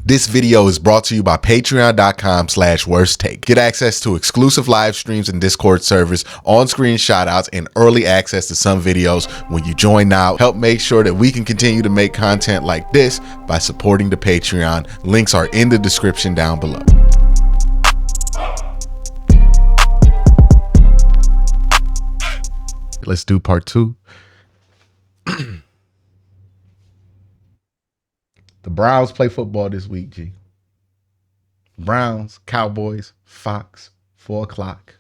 This video is brought to you by patreon.com/worsttake. Get access to exclusive live streams and Discord servers, on-screen shoutouts, and early access to some videos when you join now. Help make sure that we can continue to make content like this by supporting the Patreon. Links are in the description down below. Let's do part 2. The Browns play football this week, G. Browns, Cowboys, Fox, 4 o'clock.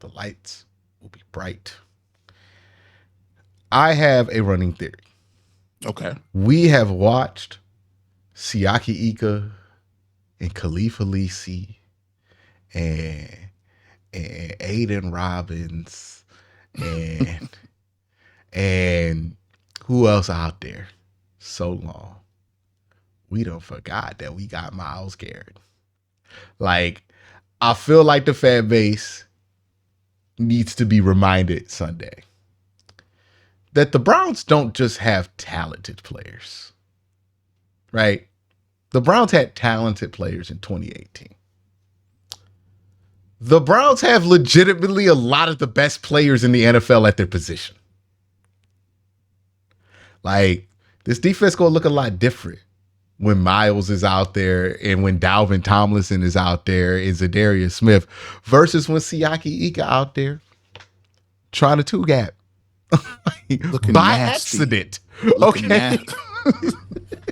The lights will be bright. I have a running theory. Okay. We have watched Siaki Ika and Khalifa Lisi and Aiden Robbins and who else out there so long. We done forgot that we got Myles Garrett. Like, I feel like the fan base needs to be reminded Sunday that the Browns don't just have talented players, right? The Browns had talented players in 2018. The Browns have legitimately a lot of the best players in the NFL at their position. Like, this defense gonna look a lot different when Miles is out there and when Dalvin Tomlinson is out there and Zadarius Smith versus when Siaki Ika out there trying to two-gap. Looking by nasty. accident. Looking Okay.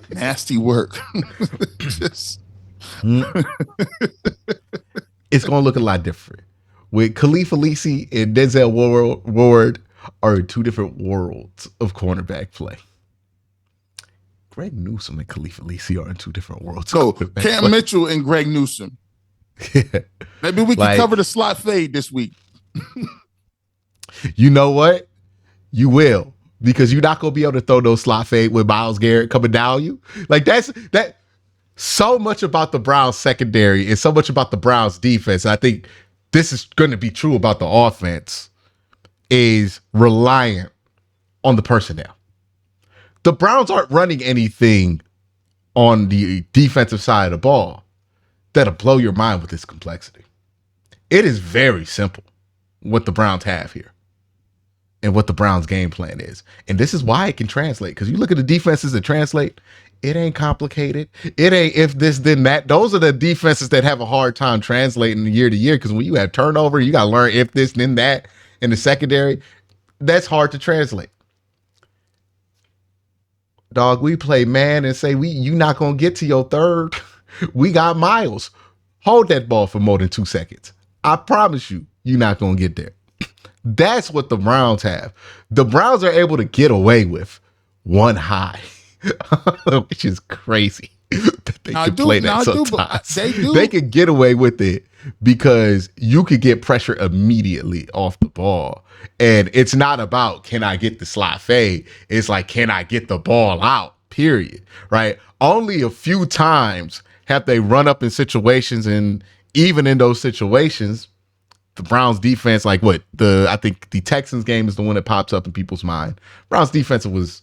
nasty work. Just... It's going to look a lot different. With Khalifa Lisi and Denzel Ward are in two different worlds of cornerback play. Greg Newsome and Khalifa Lisi are in two different worlds. So Cam Mitchell and Greg Newsome. Yeah. Maybe we can cover the slot fade this week. You know what? You will, because you're not gonna be able to throw those slot fade with Myles Garrett coming down you. Like that. So much about the Browns secondary and so much about the Browns defense. I think this is going to be true about the offense. Is reliant on the personnel. The Browns aren't running anything on the defensive side of the ball that'll blow your mind with this complexity. It is very simple what the Browns have here and what the Browns game plan is. And this is why it can translate. Because you look at the defenses that translate, it ain't complicated. It ain't if this, then that. Those are the defenses that have a hard time translating year to year. Because when you have turnover, you got to learn if this, then that in the secondary. That's hard to translate. Dog, we play man and say, you not going to get to your third. We got Miles. Hold that ball for more than 2 seconds. I promise you, you're not going to get there. That's what the Browns have. The Browns are able to get away with one high, which is crazy that they can play that sometimes. They can get away with it because you could get pressure immediately off the ball. And it's not about, can I get the slot fade? It's like, can I get the ball out? Period. Right? Only a few times have they run up in situations, and even in those situations, the Browns defense, I think the Texans game is the one that pops up in people's mind. Browns defense was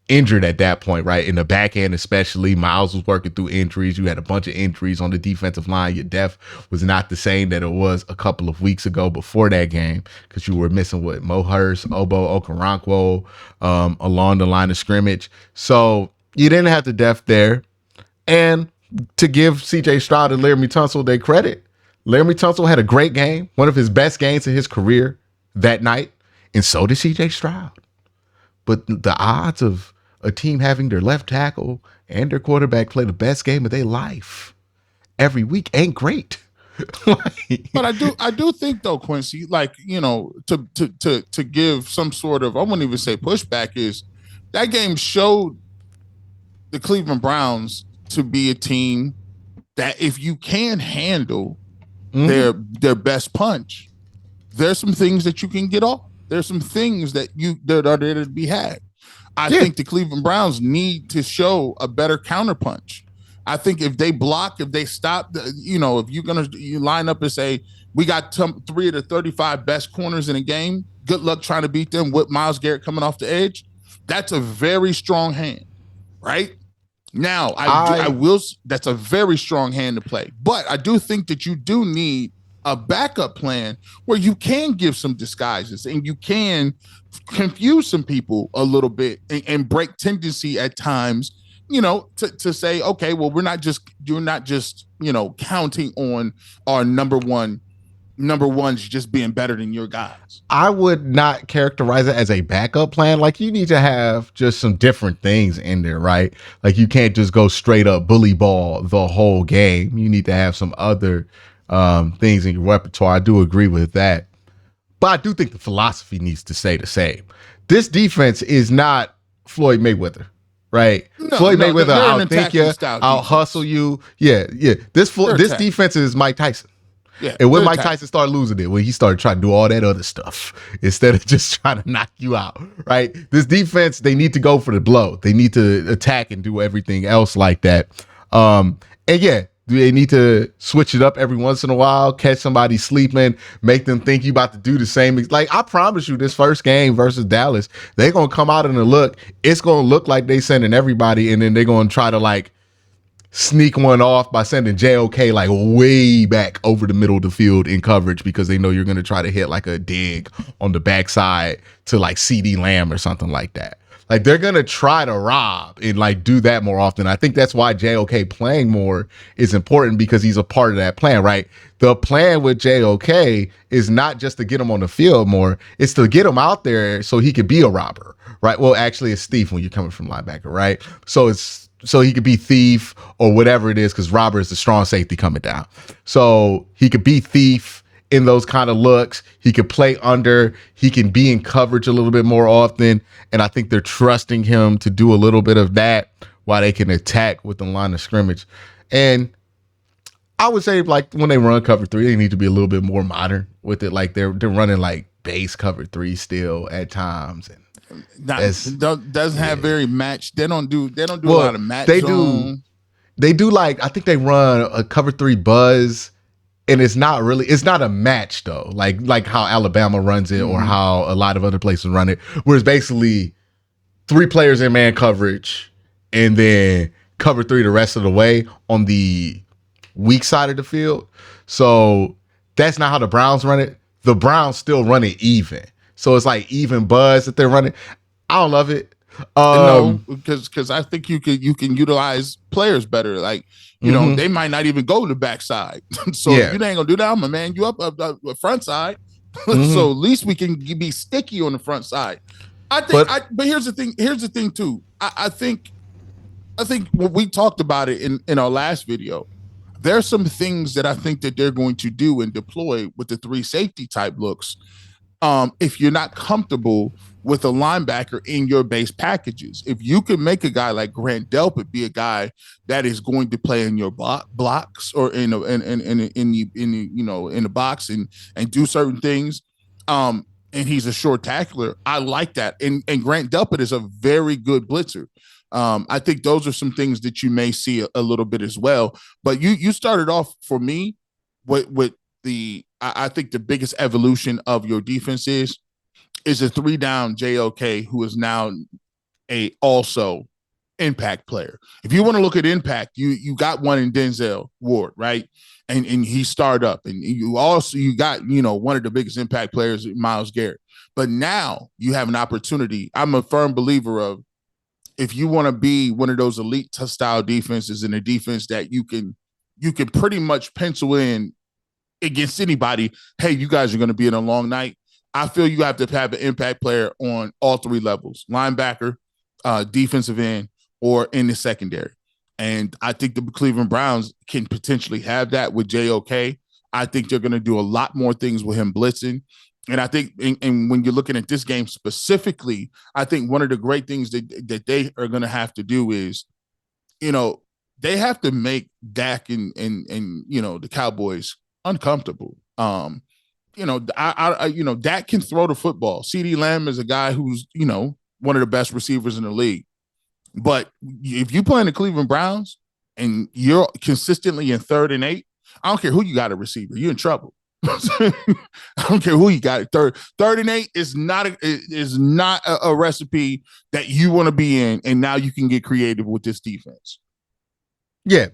injured at that point, right? In the back end, especially. Miles was working through injuries. You had a bunch of injuries on the defensive line. Your depth was not the same that it was a couple of weeks ago before that game, because you were missing Mo Hurst, Obo Okoronkwo along the line of scrimmage. So you didn't have the depth there. And to give CJ Stroud and Laramie Tunsil their credit, Laramie Tunsil had a great game, one of his best games in his career that night, and so did CJ Stroud. But the odds of a team having their left tackle and their quarterback play the best game of their life every week ain't great. But I do think though, Quincy, to give some sort of, I wouldn't even say pushback, is that game showed the Cleveland Browns to be a team that if you can handle their best punch, there's some things that you can get off. There's some things that are there to be had. I think the Cleveland Browns need to show a better counterpunch. I think if they block, if they stop, if you line up and say, we got 3 of the 35 best corners in the game, good luck trying to beat them with Myles Garrett coming off the edge. That's a very strong hand, right? Now, I I will. That's a very strong hand to play, but I do think that you do need a backup plan where you can give some disguises and you can confuse some people a little bit and break tendency at times. To say, okay, well, you're not just counting on our number ones just being better than your guys. I would not characterize it as a backup plan. Like you need to have just some different things in there, right? Like you can't just go straight up bully ball the whole game. You need to have some other things in your repertoire. I do agree with that. But I do think the philosophy needs to stay the same. This defense is not Floyd Mayweather, right? No, Floyd no, Mayweather they're an outthink attacking you, style out defense. hustle you. Yeah, yeah. This Attacking. defense is Mike Tyson. Yeah, And when they're Mike attacking. Tyson started losing it, when he started trying to do all that other stuff instead of just trying to knock you out, right? This defense, they need to go for the blow. They need to attack and do everything else like that. And yeah, they need to switch it up every once in a while, catch somebody sleeping, make them think you about to do the same. Like, I promise you, this first game versus Dallas, they're going to come out in the look. It's going to look like they sending everybody, and then they're going to try to, like, sneak one off by sending JOK like way back over the middle of the field in coverage because they know you're going to try to hit like a dig on the backside to like CD Lamb or something like that. Like they're going to try to rob and like do that more often. I think that's why JOK playing more is important because he's a part of that plan, right? The plan with JOK is not just to get him on the field more, it's to get him out there so he could be a robber, right? Well, actually it's thief when you're coming from linebacker, right? So he could be thief or whatever it is, because robber is the strong safety coming down. So he could be thief in those kind of looks. He could play under. He can be in coverage a little bit more often. And I think they're trusting him to do a little bit of that while they can attack with the line of scrimmage. And I would say, like, when they run cover three, they need to be a little bit more modern with it. Like they're running like base cover three still at times. And Doesn't have very match. They don't do a lot of match they zone. do they do like, I think they run a cover three buzz, and it's not a match though, like how Alabama runs it or how a lot of other places run it, where it's basically three players in man coverage and then cover three the rest of the way on the weak side of the field. So that's not how the Browns run it. The Browns still run it even. So it's like even buzz that they're running. I don't love it. No, because I think you can utilize players better. Like, they might not even go to the backside. So if you ain't gonna do that, I'm gonna man you up front side. So at least we can be sticky on the front side. But here's the thing. Here's the thing too. I think when we talked about it in our last video, there's some things that I think that they're going to do and deploy with the three safety type looks. If you're not comfortable with a linebacker in your base packages, if you can make a guy like Grant Delpit be a guy that is going to play in your blocks or in the box and do certain things, and he's a short tackler, I like that. And Grant Delpit is a very good blitzer. I think those are some things that you may see a little bit as well. But you started off for me with I think the biggest evolution of your defense is a 3-down JOK, who is now a also impact player. If you want to look at impact, you got one in Denzel Ward, right? And he started up, and you got one of the biggest impact players, Myles Garrett. But now you have an opportunity. I'm a firm believer of, if you want to be one of those elite style defenses, in a defense that you can pretty much pencil in against anybody, hey, you guys are going to be in a long night. I feel you have to have an impact player on all three levels: linebacker, defensive end, or in the secondary. And I think the Cleveland Browns can potentially have that with JOK. I think they're going to do a lot more things with him blitzing. And I think, and when you're looking at this game specifically, I think one of the great things that they are going to have to do is, they have to make Dak and the Cowboys uncomfortable. Dak can throw the football. CD Lamb is a guy who's, one of the best receivers in the league. But if you play in the Cleveland Browns and you're consistently in 3rd and 8, I don't care who you got a receiver, you're in trouble. I don't care who you got. Third and 8 is not a recipe that you want to be in. And now you can get creative with this defense. Yeah.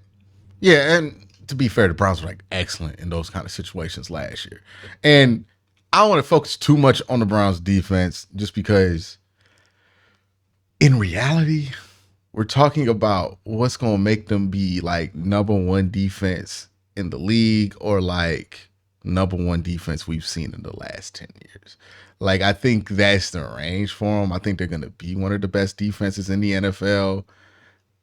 Yeah. And to be fair, the Browns were like excellent in those kind of situations last year. And I don't want to focus too much on the Browns defense just because in reality, we're talking about what's going to make them be like number one defense in the league or like number one defense we've seen in the last 10 years. Like, I think that's the range for them. I think they're going to be one of the best defenses in the NFL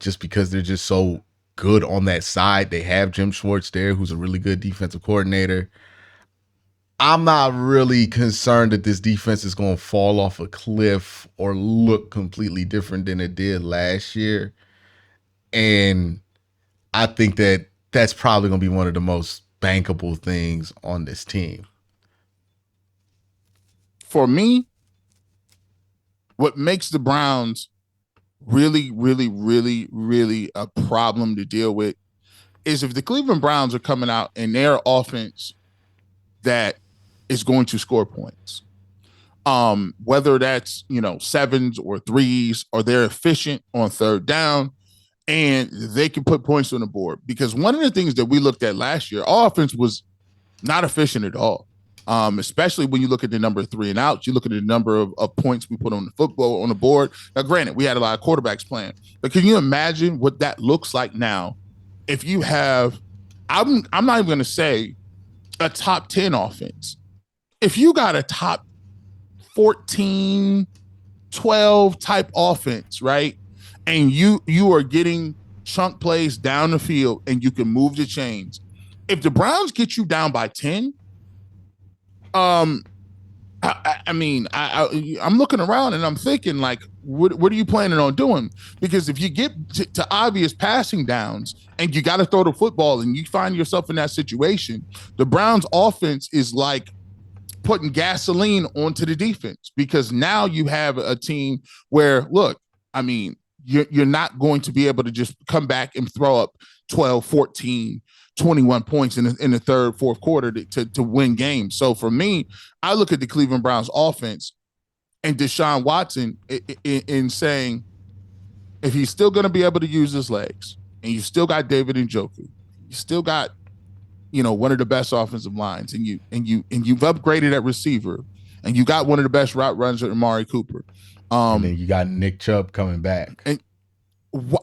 just because they're just so good on that side. They have Jim Schwartz there, who's a really good defensive coordinator. I'm not really concerned that this defense is going to fall off a cliff or look completely different than it did last year. And I think that that's probably going to be one of the most bankable things on this team. For me, what makes the Browns really, really, really, really a problem to deal with is if the Cleveland Browns are coming out and their offense that is going to score points. Whether that's, sevens or threes, or they're efficient on third down and they can put points on the board. Because one of the things that we looked at last year, our offense was not efficient at all. Especially when you look at the number of 3 and outs, you look at the number of points we put on the football on the board. Now, granted, we had a lot of quarterbacks playing, but can you imagine what that looks like now? If you have, I'm not even going to say a top 10 offense. If you got a top 14, 12 type offense, right? And you are getting chunk plays down the field and you can move the chains. If the Browns get you down by 10, um, I'm looking around and I'm thinking, like, what are you planning on doing? Because if you get to obvious passing downs and you got to throw the football and you find yourself in that situation, the Browns offense is like putting gasoline onto the defense, because now you have a team where, look, you're not going to be able to just come back and throw up 12, 14, 21 points in the third, fourth quarter to win games. So for me, I look at the Cleveland Browns offense and Deshaun Watson in saying, if he's still going to be able to use his legs, and you still got David Njoku, you still got, one of the best offensive lines, and you've upgraded at receiver, and you got one of the best route runners with Amari Cooper. And then you got Nick Chubb coming back. And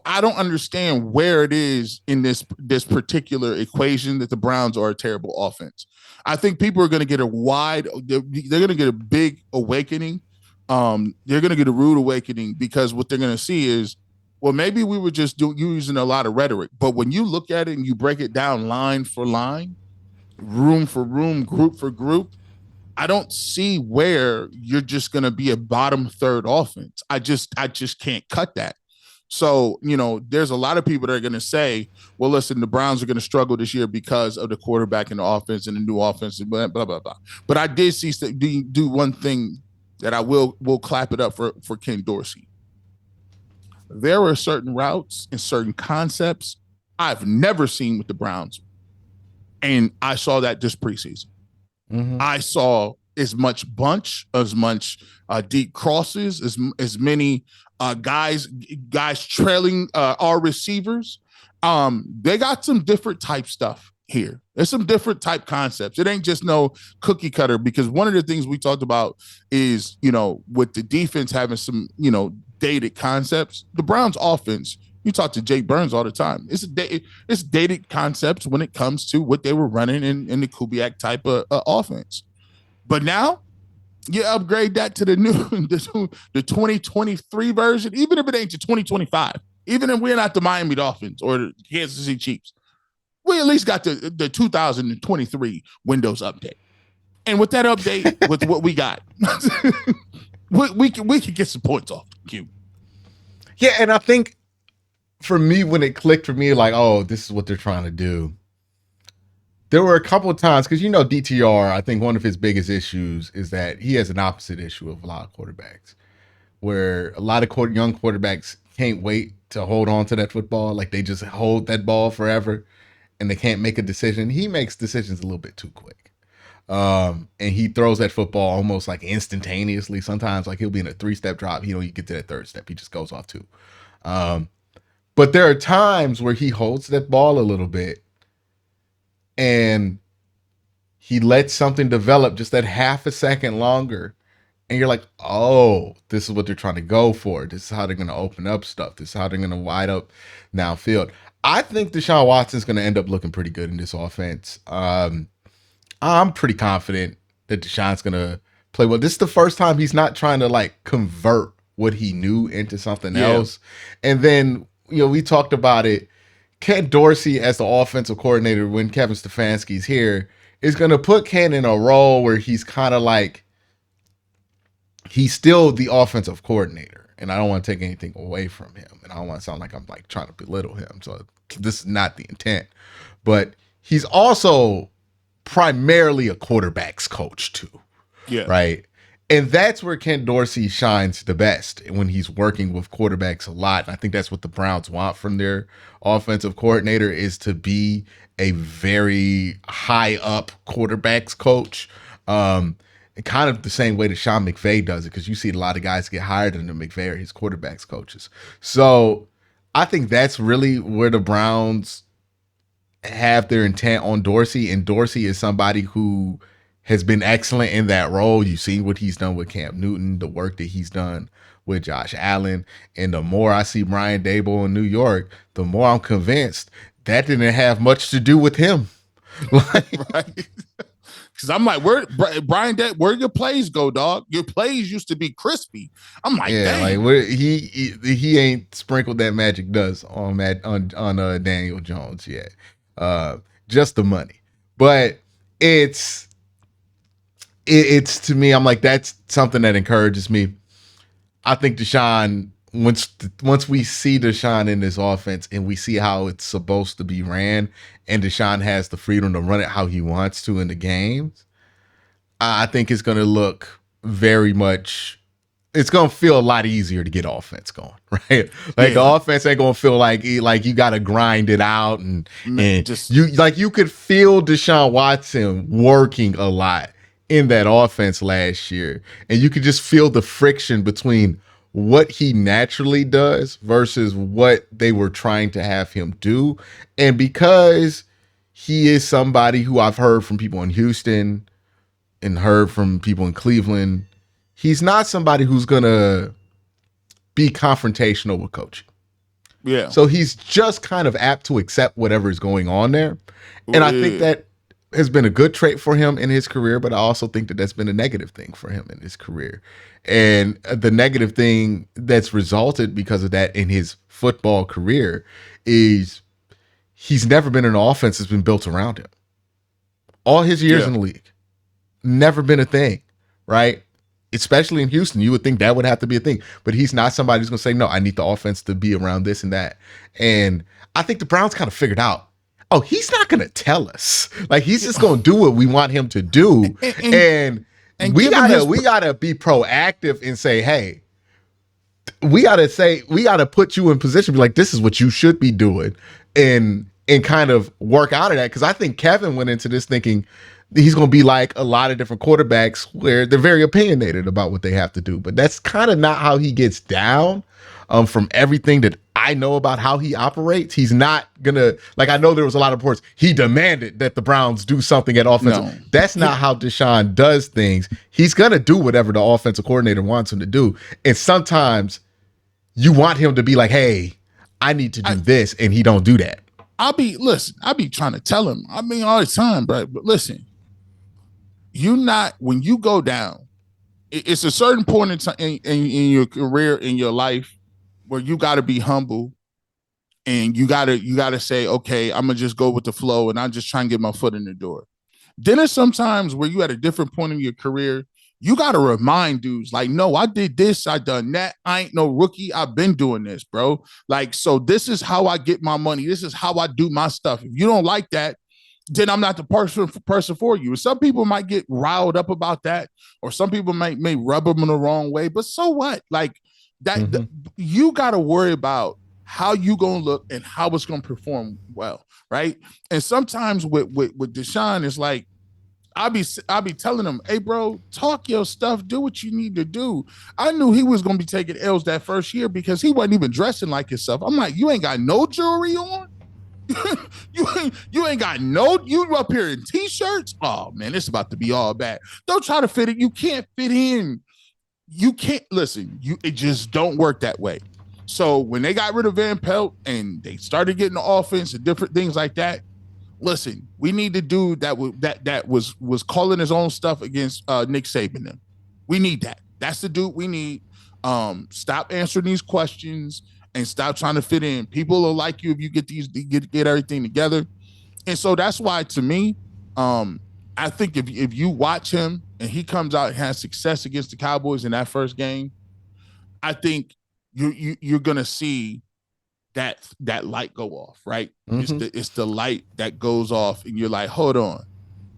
I don't understand where it is in this particular equation that the Browns are a terrible offense. I think people are going to get they're going to get a big awakening. They're going to get a rude awakening, because what they're going to see is, well, maybe we were just using a lot of rhetoric, but when you look at it and you break it down line for line, room for room, group for group, I don't see where you're just going to be a bottom third offense. I just can't cut that. So, there's a lot of people that are going to say, well, listen, the Browns are going to struggle this year because of the quarterback and the offense and the new offense, and blah, blah, blah, blah. But I did see do one thing that I will clap it up for Ken Dorsey. There are certain routes and certain concepts I've never seen with the Browns. And I saw that this preseason. Mm-hmm. I saw as much bunch, as much deep crosses, as many guys trailing our receivers. They got some different type stuff here. There's some different type concepts. It ain't just no cookie cutter, because one of the things we talked about is, with the defense having some, dated concepts, the Browns offense, you talk to Jake Burns all the time. It's dated concepts when it comes to what they were running in the Kubiak type of offense. But now you upgrade that to the new, the 2023 version, even if it ain't the 2025, even if we're not the Miami Dolphins or the Kansas City Chiefs, we at least got the 2023 Windows update. And with that update, with what we got, we can get some points off Q. Yeah, and I think for me, when it clicked for me, like, oh, this is what they're trying to do, there were a couple of times, because DTR, I think one of his biggest issues is that he has an opposite issue of a lot of quarterbacks, where a lot of young quarterbacks can't wait to hold on to that football. Like, they just hold that ball forever and they can't make a decision. He makes decisions a little bit too quick. And he throws that football almost like instantaneously. Sometimes, like, he'll be in a 3-step drop. He don't even get to that third step. He just goes off 2. But there are times where he holds that ball a little bit and he lets something develop just that half a second longer. And you're like, oh, this is what they're trying to go for. This is how they're going to open up stuff. This is how they're going to wide up downfield. I think Deshaun Watson's going to end up looking pretty good in this offense. I'm pretty confident that Deshaun's going to play well. This is the first time he's not trying to like convert what he knew into something else. And then, we talked about it. Ken Dorsey as the offensive coordinator when Kevin Stefanski's here is going to put Ken in a role where he's kind of like, he's still the offensive coordinator, and I don't want to take anything away from him, and I don't want to sound like I'm like trying to belittle him. So this is not the intent, but he's also primarily a quarterback's coach too. Yeah. Right. And that's where Ken Dorsey shines the best, when he's working with quarterbacks a lot. And I think that's what the Browns want from their offensive coordinator, is to be a very high up quarterbacks coach. Kind of the same way that Sean McVay does it, because you see a lot of guys get hired under McVay or his quarterbacks coaches. So I think that's really where the Browns have their intent on Dorsey, and Dorsey is somebody who has been excellent in that role. You've seen what he's done with Cam Newton, the work that he's done with Josh Allen, and the more I see Brian Daboll in New York, the more I'm convinced that didn't have much to do with him. Right. Because I'm like, where your plays go, dog? Your plays used to be crispy. I'm like, dang. Like he ain't sprinkled that magic dust on Daniel Jones yet. Just the money, but it's to me, I'm like, that's something that encourages me. I think Deshaun, once we see Deshaun in this offense and we see how it's supposed to be ran, and Deshaun has the freedom to run it how he wants to in the games, I think it's going to look very much, it's going to feel a lot easier to get offense going, right? Like the offense ain't going to feel like you got to grind it out, and just you could feel Deshaun Watson working a lot in that offense last year, and you could just feel the friction between what he naturally does versus what they were trying to have him do. And because he is somebody who I've heard from people in Houston and heard from people in Cleveland, he's not somebody who's gonna be confrontational with coaching. Yeah. So he's just kind of apt to accept whatever is going on there. And I think that has been a good trait for him in his career, but I also think that that's been a negative thing for him in his career. And the negative thing that's resulted because of that in his football career is he's never been in an offense that's been built around him. All his years in the league, never been a thing, right? Especially in Houston, you would think that would have to be a thing. But he's not somebody who's going to say, no, I need the offense to be around this and that. And I think the Browns kind of figured out, oh, he's not going to tell us. Like, he's just going to do what we want him to do. And we gotta be proactive and say, hey, we gotta put you in position, be like, this is what you should be doing, and kind of work out of that. Because I think Kevin went into this thinking he's going to be like a lot of different quarterbacks where they're very opinionated about what they have to do. But that's kind of not how he gets down. From everything that I know about how he operates, he's not going to, like, I know there was a lot of reports, he demanded that the Browns do something at offensive. No. That's not how Deshaun does things. He's going to do whatever the offensive coordinator wants him to do. And sometimes you want him to be like, hey, I need to do this, and he don't do that. I'll be trying to tell him, all the time, bro, but listen, when you go down, it's a certain point in time in your career, in your life, where you got to be humble, and you got to say, okay, I'm gonna just go with the flow, and I'm just trying to get my foot in the door. Then there's sometimes where you at a different point in your career, you got to remind dudes, like, no, I did this, I done that, I ain't no rookie, I've been doing this, bro. Like, so this is how I get my money, this is how I do my stuff. If you don't like that, then I'm not the person for you. Some people might get riled up about that, or some people may rub them in the wrong way, but so what? Like, that you got to worry about how you gonna look and how it's gonna perform well, right? And sometimes with Deshaun, it's like, I'll be telling him, hey, bro, talk your stuff, do what you need to do. I knew he was gonna be taking L's that first year because he wasn't even dressing like himself. I'm like, you ain't got no jewelry on. you ain't got no. You up here in t-shirts. Oh man, it's about to be all bad. Don't try to fit it. You can't fit in. You can't listen. It just don't work that way. So when they got rid of Van Pelt and they started getting the offense and different things like that, listen, we need the dude that was calling his own stuff against Nick Saban. Them. We need that. That's the dude we need. Stop answering these questions and stop trying to fit in. People will like you if you get everything together. And so that's why, to me, I think if you watch him and he comes out and has success against the Cowboys in that first game, I think you're gonna see that light go off, right? Mm-hmm. It's the light that goes off, and you're like, hold on,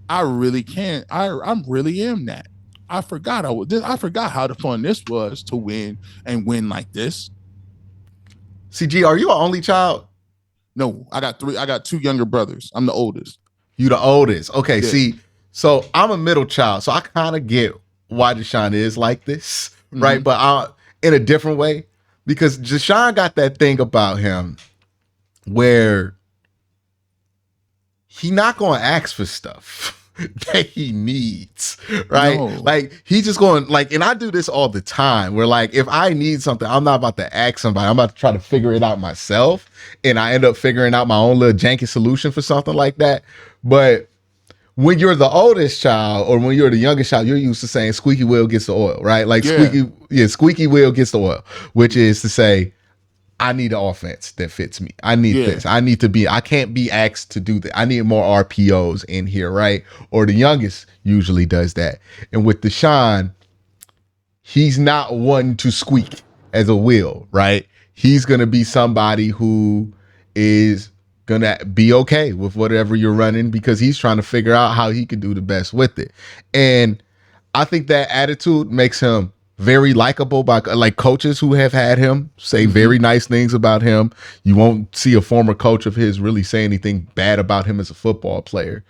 I really can't. I really am that. I forgot I forgot how fun this was to win and win like this. CG, are you an only child? No, I got 3. I got 2 younger brothers. I'm the oldest. You the oldest. Okay, yeah. See, so I'm a middle child, so I kind of get why Deshaun is like this, mm-hmm. right? But in a different way, because Deshaun got that thing about him where he not going to ask for stuff that he needs, right? No. Like he's just going like, and I do this all the time where like, if I need something, I'm not about to ask somebody, I'm about to try to figure it out myself. And I end up figuring out my own little janky solution for something like that. But when you're the oldest child or when you're the youngest child, you're used to saying squeaky wheel gets the oil, right? Like squeaky wheel gets the oil, which is to say, I need an offense that fits me. I need this. I can't be asked to do that. I need more RPOs in here, right? Or the youngest usually does that. And with Deshaun, he's not one to squeak as a wheel, right? He's going to be somebody who is going to be okay with whatever you're running because he's trying to figure out how he can do the best with it. And I think that attitude makes him very likable by like coaches who have had him say very nice things about him. You won't see a former coach of his really say anything bad about him as a football player.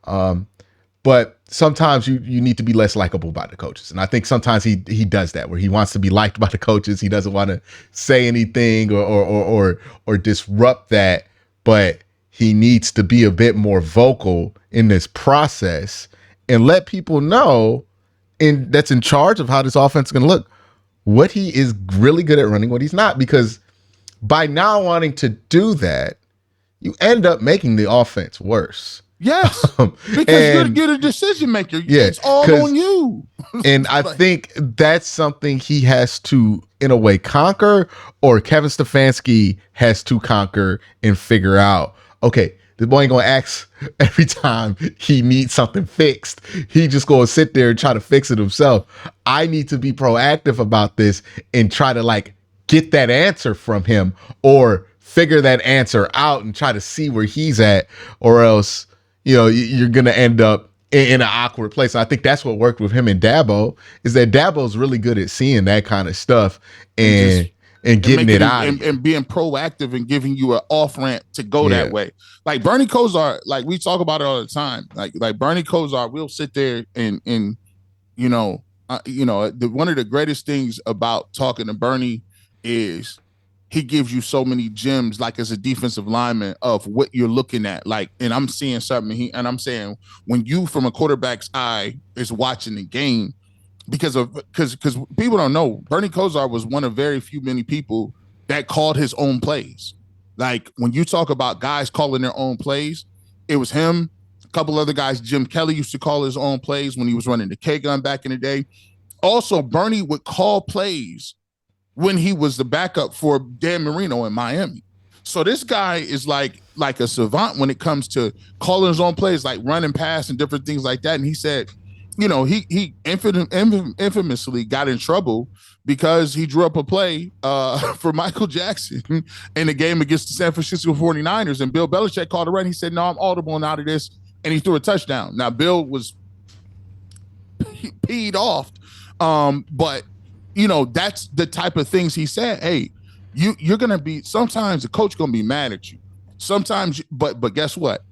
But sometimes you need to be less likable by the coaches. And I think sometimes he does that where he wants to be liked by the coaches. He doesn't want to say anything or disrupt that, but he needs to be a bit more vocal in this process and let people know that's in charge of how this offense is going to look, what he is really good at running, what he's not. Because by now wanting to do that, you end up making the offense worse. Yes, because you're the decision maker. Yeah, it's all on you. And I think that's something he has to, in a way, conquer, or Kevin Stefanski has to conquer and figure out, okay, the boy ain't gonna ask every time he needs something fixed. He just gonna sit there and try to fix it himself. I need to be proactive about this and try to like get that answer from him or figure that answer out and try to see where he's at, or else, you're gonna end up in an awkward place. And I think that's what worked with him and Dabo, is that Dabo's really good at seeing that kind of stuff and getting it out and being proactive and giving you an off ramp to go that way. Like Bernie Kosar, like we talk about it all the time. Like Bernie Kosar, we'll sit there and one of the greatest things about talking to Bernie is he gives you so many gems, like as a defensive lineman, of what you're looking at. Like, and I'm seeing something, and I'm saying, when you from a quarterback's eye is watching the game, because people don't know, Bernie Kosar was one of very many people that called his own plays. Like when you talk about guys calling their own plays, it was him, a couple other guys. Jim Kelly used to call his own plays when he was running the K-gun back in the day. Also, Bernie would call plays when he was the backup for Dan Marino in Miami. So this guy is like a savant when it comes to calling his own plays, like running past and different things like that. And he said, he infamously got in trouble because he drew up a play for Michael Jackson in the game against the San Francisco 49ers. And Bill Belichick called a run. He said, no, I'm audible and out of this. And he threw a touchdown. Now, Bill was peed off. But, that's the type of things he said. Hey, you're going to be, sometimes the coach going to be mad at you. Sometimes, but guess what?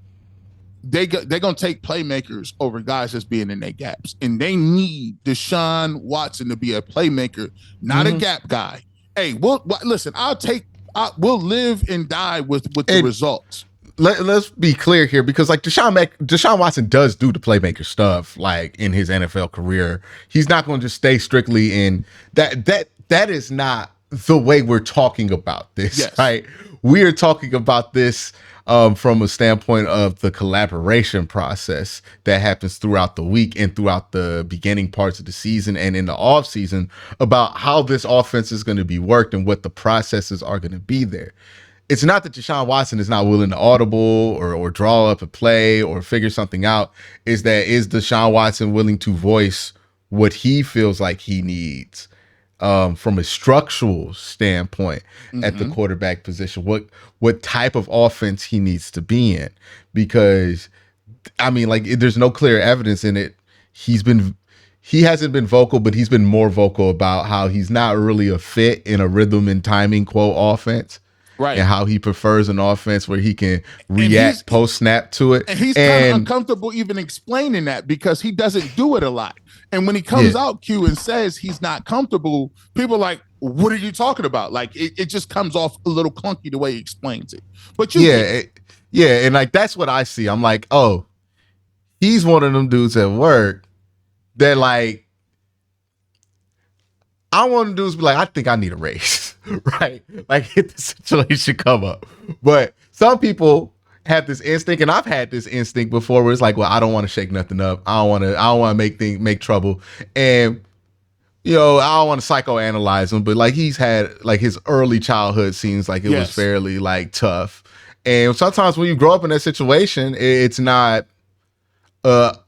they're going to take playmakers over guys that's being in their gaps. And they need Deshaun Watson to be a playmaker, not a gap guy. Hey, listen, we'll live and die with the results. Let's be clear here, because like Deshaun Watson does do the playmaker stuff like in his NFL career. He's not going to just stay strictly in that. That is not the way we're talking about this, yes. Right? We are talking about this from a standpoint of the collaboration process that happens throughout the week and throughout the beginning parts of the season and in the off season, about how this offense is going to be worked and what the processes are going to be there. It's not that Deshaun Watson is not willing to audible or draw up a play or figure something out. Is Deshaun Watson willing to voice what he feels like he needs from a structural standpoint at the quarterback position? What type of offense he needs to be in? Because I mean, like, there's no clear evidence in it. He hasn't been vocal, but he's been more vocal about how he's not really a fit in a rhythm and timing offense. Right. And how he prefers an offense where he can react post snap to it. And he's kind of uncomfortable even explaining that because he doesn't do it a lot. And when he comes out, Q, and says he's not comfortable, people are like, what are you talking about? Like, it just comes off a little clunky the way he explains it. But and like, that's what I see. I'm like, oh, he's one of them dudes at work that, like, I want to do is be like, I think I need a raise, right? Like, if the situation come up. But some people have this instinct, and I've had this instinct before, where it's like, well, I don't want to shake nothing up. I don't want to make trouble. And, you know, I don't want to psychoanalyze him, but like, he's had, like, his early childhood seems like it was fairly, like, tough. And sometimes when you grow up in that situation, it's not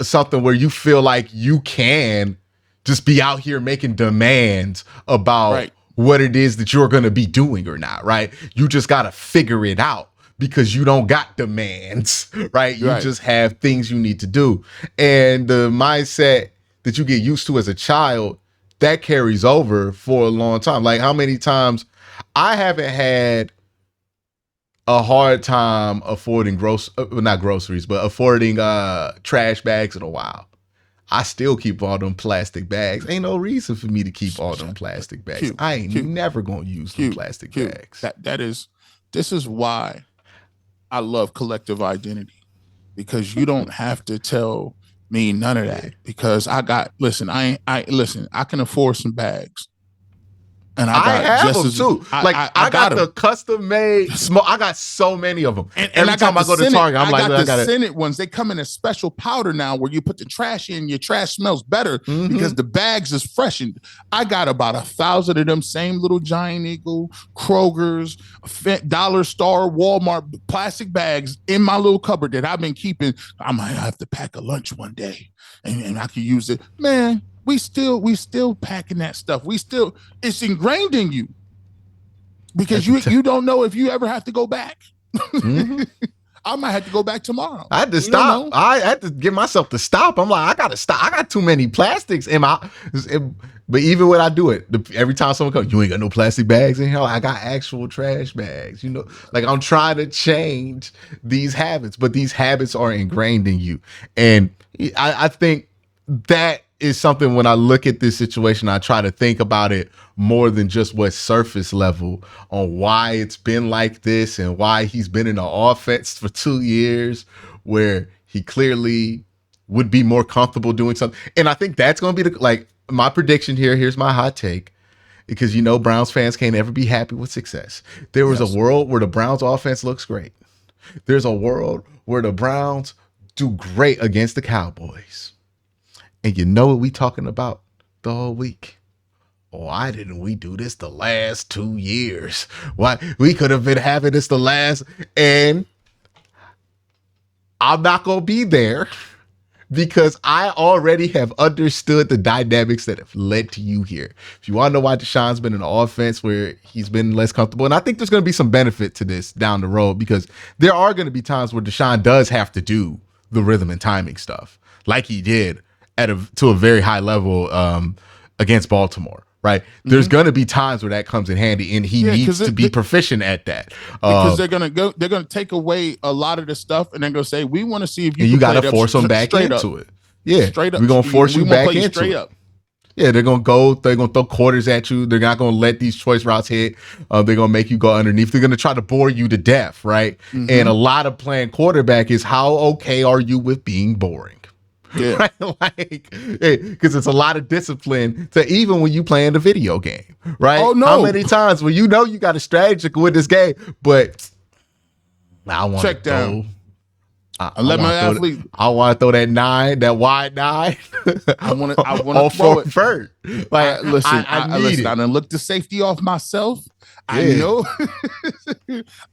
something where you feel like you can just be out here making demands about what it is that you're going to be doing or not, right? You just got to figure it out because you don't got demands, right? You just have things you need to do. And the mindset that you get used to as a child, that carries over for a long time. Like, how many times I haven't had a hard time affording not groceries, but affording trash bags in a while. I still keep all them plastic bags. Ain't no reason for me to keep all them plastic bags. I ain't never gonna use them plastic bags. This is why I love collective identity, because you don't have to tell me none of that, because I can afford some bags. And I have them too. I got the custom made small. I got so many of them. And every time I go to Target, I'm like, I got the Senate ones. They come in a special powder now where you put the trash in. Your trash smells better because the bags is freshened. I got about 1,000 of them same little Giant Eagle, Kroger's, Dollar Store, Walmart plastic bags in my little cupboard that I've been keeping. I might have to pack a lunch one day and I can use it, man. We still packing that stuff. It's ingrained in you because you don't know if you ever have to go back. I might have to go back tomorrow. I had to stop. I had to get myself to stop. I'm like, I gotta stop. I got too many plastics in my. But even when I do it, every time someone comes, you ain't got no plastic bags in here. I got actual trash bags. You know, like, I'm trying to change these habits, but these habits are ingrained in you, and I think that is something, when I look at this situation, I try to think about it more than just what's surface level on why it's been like this and why he's been in the offense for 2 years where he clearly would be more comfortable doing something. And I think that's going to be my prediction here. Here's my hot take, because, you know, Browns fans can't ever be happy with success. There was a world where the Browns offense looks great. There's a world where the Browns do great against the Cowboys. And you know what we talking about the whole week? Why didn't we do this the last 2 years? Why we could have been having this the last, and I'm not going to be there because I already have understood the dynamics that have led to you here. If you want to know why Deshaun's been in an offense where he's been less comfortable, and I think there's going to be some benefit to this down the road, because there are going to be times where Deshaun does have to do the rhythm and timing stuff like he did to a very high level against Baltimore, right? There's going to be times where that comes in handy, and he needs to be proficient at that. Because they're gonna take away a lot of the stuff, and they're gonna say, we want to see if you can got play to it up force them back straight into up. it. Yeah, Straight up. we're gonna force you back into straight it. Up. Yeah, they're gonna throw quarters at you. They're not gonna let these choice routes hit. They're gonna make you go underneath. They're gonna try to bore you to death, right? Mm-hmm. And a lot of playing quarterback is how okay are you with being boring? Yeah, right? Like, because it's a lot of discipline to even when you playing the video game, right? Oh no! How many times when you know you got a strategy to win this game, but I want to go. I want to throw that wide nine. I want to throw it first. Like, I need it. I done looked the safety off myself. Yeah. I know.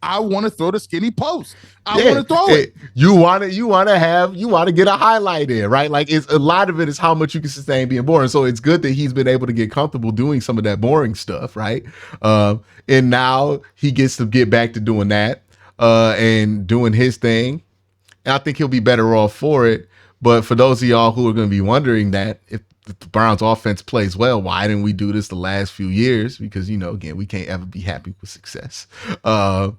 I want to throw the skinny post. I want to throw it. You want to get a highlight in, right? Like, it's a lot of it is how much you can sustain being boring. So it's good that he's been able to get comfortable doing some of that boring stuff, right? And now he gets to get back to doing that and doing his thing. And I think he'll be better off for it. But for those of y'all who are going to be wondering that, if the Browns offense plays well, why didn't we do this the last few years? Because, again, we can't ever be happy with success. I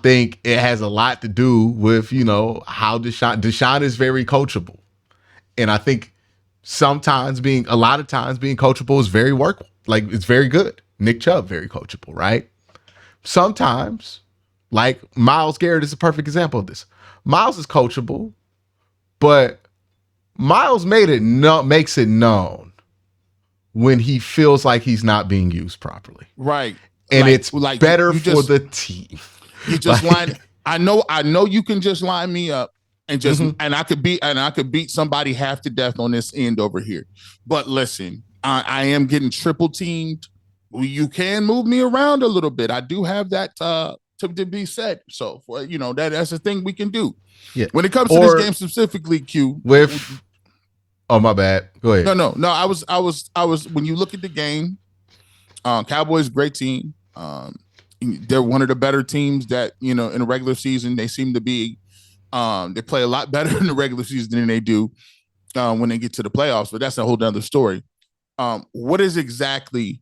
think it has a lot to do with, how Deshaun is very coachable. And I think a lot of times being coachable is very workable. Like, it's very good. Nick Chubb, very coachable, right? Sometimes, like Myles Garrett is a perfect example of this. Myles is coachable, but Myles makes it known when he feels like he's not being used properly. Right. And it's better for the team. You just line. I know you can just line me up and just and I could beat somebody half to death on this end over here. But listen, I am getting triple teamed. You can move me around a little bit. I do have that to be said. So for that's a thing we can do. Yeah. When it comes to this game specifically, Q. Oh, my bad. Go ahead. No. I was when you look at the game, Cowboys, great team. They're one of the better teams that, in the regular season, they seem to be, they play a lot better in the regular season than they do when they get to the playoffs, but that's a whole nother story. What is exactly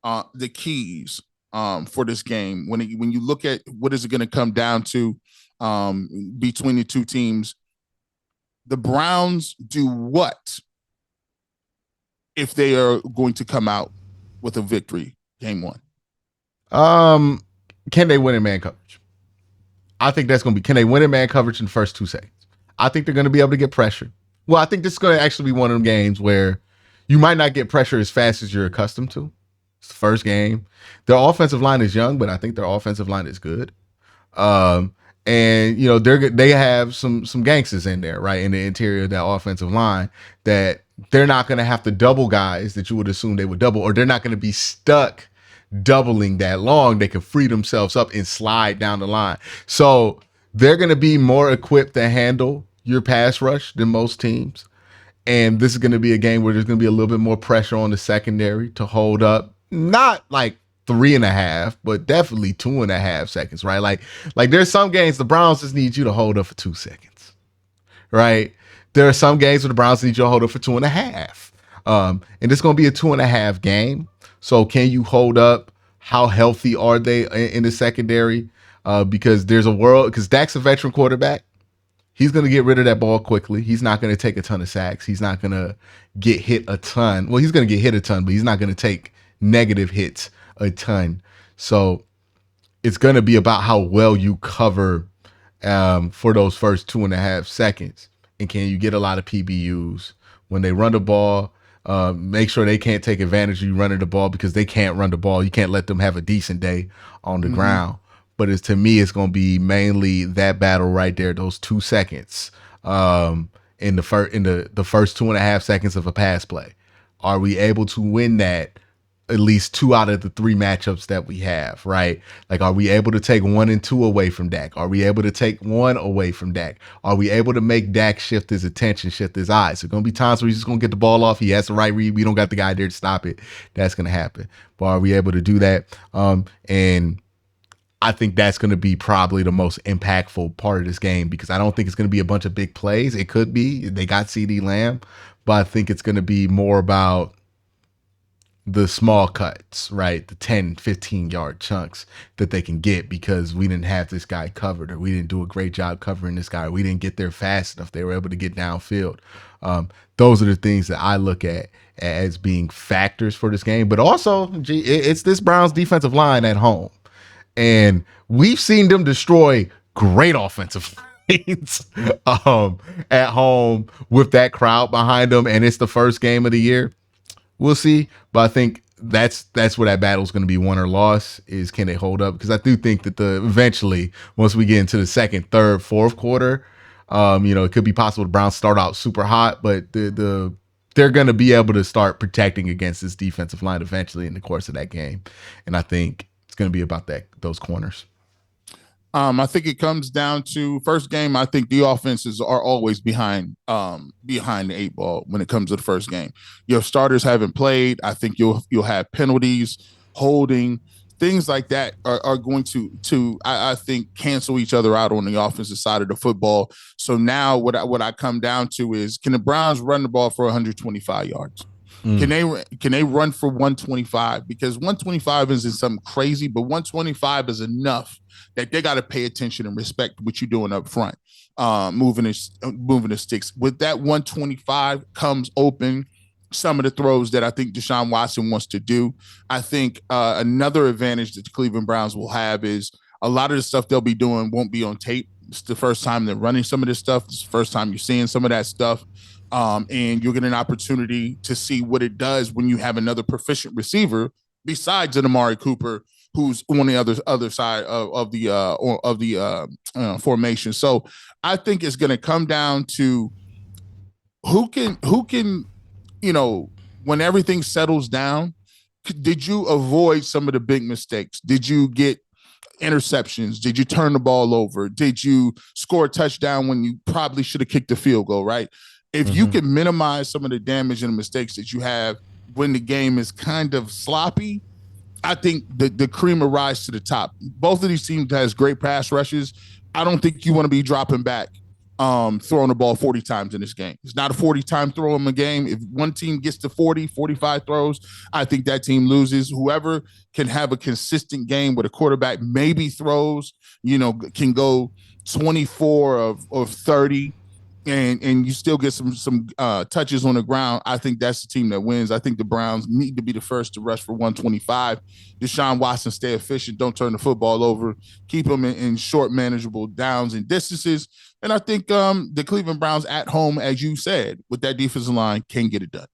the keys for this game? When you look at what is it going to come down to between the two teams, the Browns do what if they are going to come out with a victory game one? Can they win in man coverage? I think that's going to be, can they win in man coverage in the first 2 seconds? I think they're going to be able to get pressure. Well, I think this is going to actually be one of them games where you might not get pressure as fast as you're accustomed to. It's the first game. Their offensive line is young, but I think their offensive line is good. And they have some gangsters in there, right, in the interior of that offensive line that they're not going to have to double guys that you would assume they would double, or they're not going to be stuck doubling that long. They can free themselves up and slide down the line. So they're going to be more equipped to handle your pass rush than most teams. And this is going to be a game where there's going to be a little bit more pressure on the secondary to hold up, not like 3.5, but definitely 2.5 seconds, right? Like there's some games the Browns just need you to hold up for 2 seconds, right? There are some games where the Browns need you to hold up for 2.5. And it's going to be a 2.5 game. So can you hold up? How healthy are they in the secondary? Because Dak's a veteran quarterback. He's going to get rid of that ball quickly. He's not going to take a ton of sacks. He's not going to get hit a ton. Well, he's going to get hit a ton, but he's not going to take negative hits a ton. So it's going to be about how well you cover for those first 2.5 seconds. And can you get a lot of PBUs when they run the ball? Make sure they can't take advantage of you running the ball, because they can't run the ball. You can't let them have a decent day on the ground. But to me, it's going to be mainly that battle right there, those 2 seconds in the first 2.5 seconds of a pass play. Are we able to win that at least 2 out of the 3 matchups that we have, right? Like, are we able to take 1 and 2 away from Dak? Are we able to take 1 away from Dak? Are we able to make Dak shift his attention, shift his eyes? There's going to be times where he's just going to get the ball off. He has the right read. We don't got the guy there to stop it. That's going to happen. But are we able to do that? And I think that's going to be probably the most impactful part of this game, because I don't think it's going to be a bunch of big plays. It could be. They got CeeDee Lamb. But I think it's going to be more about the small cuts, right? The 10, 15-yard chunks that they can get because we didn't have this guy covered, or we didn't do a great job covering this guy. Or we didn't get there fast enough. They were able to get downfield. Those are the things that I look at as being factors for this game. But also, it's this Browns defensive line at home. And we've seen them destroy great offensive lines at home with that crowd behind them. And it's the first game of the year. We'll see, but I think that's where that battle is going to be won or lost. Is can they hold up? Because I do think that eventually, once we get into the second, third, fourth quarter, it could be possible the Browns start out super hot, but they're going to be able to start protecting against this defensive line eventually in the course of that game, and I think it's going to be about those corners. I think it comes down to first game. I think the offenses are always behind the eight ball when it comes to the first game. Your starters haven't played. I think you'll have penalties, holding, things like that are going to I think cancel each other out on the offensive side of the football. So now what I come down to is, can the Browns run the ball for 125 yards? Can they run for 125? Because 125 isn't something crazy, but 125 is enough that they got to pay attention and respect what you're doing up front, moving the sticks. With that 125 comes open some of the throws that I think Deshaun Watson wants to do. I think another advantage that the Cleveland Browns will have is a lot of the stuff they'll be doing won't be on tape. It's the first time they're running some of this stuff. It's the first time you're seeing some of that stuff. And you'll get an opportunity to see what it does when you have another proficient receiver besides an Amari Cooper, who's on the other side of the formation. So I think it's going to come down to who can when everything settles down, did you avoid some of the big mistakes? Did you get interceptions? Did you turn the ball over? Did you score a touchdown when you probably should have kicked the field goal, right? If you can minimize some of the damage and the mistakes that you have when the game is kind of sloppy, I think the cream will rise to the top. Both of these teams has great pass rushes. I don't think you want to be dropping back, throwing the ball 40 times in this game. It's not a 40-time throw in the game. If one team gets to 40, 45 throws, I think that team loses. Whoever can have a consistent game with a quarterback maybe throws, can go 24 of 30, and you still get some touches on the ground. I think that's the team that wins. I think the Browns need to be the first to rush for 125. Deshaun Watson, stay efficient. Don't turn the football over. Keep them in short, manageable downs and distances. And I think the Cleveland Browns at home, as you said, with that defensive line, can get it done.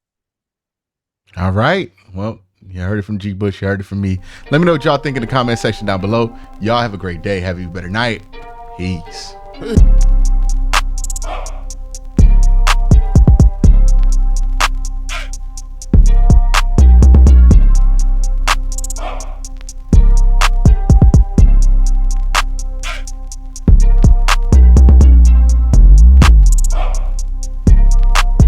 All right. Well, you heard it from G. Bush. You heard it from me. Let me know what y'all think in the comment section down below. Y'all have a great day. Have a better night. Peace.